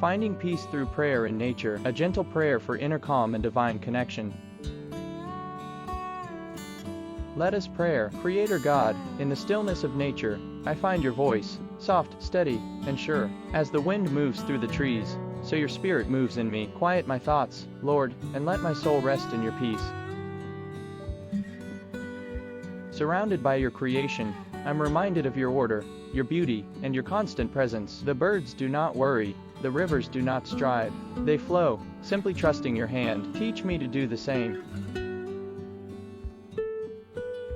Finding peace through prayer in nature, a gentle prayer for inner calm and divine connection. Let us pray. Creator God, in the stillness of nature, I find your voice, soft, steady, and sure. As the wind moves through the trees, so your spirit moves in me. Quiet my thoughts, Lord, and let my soul rest in your peace. Surrounded by your creation, I'm reminded of your order, your beauty, and your constant presence. The birds do not worry, the rivers do not strive, they flow, simply trusting your hand. Teach me to do the same.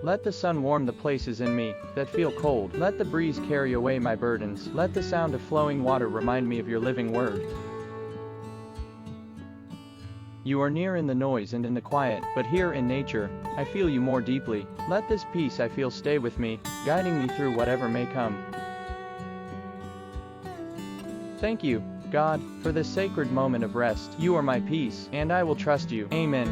Let the sun warm the places in me that feel cold. Let the breeze carry away my burdens. Let the sound of flowing water remind me of your living word. You are near in the noise and in the quiet, but here in nature, I feel you more deeply. Let this peace I feel stay with me, guiding me through whatever may come. Thank you, God, for this sacred moment of rest. You are my peace, and I will trust you. Amen.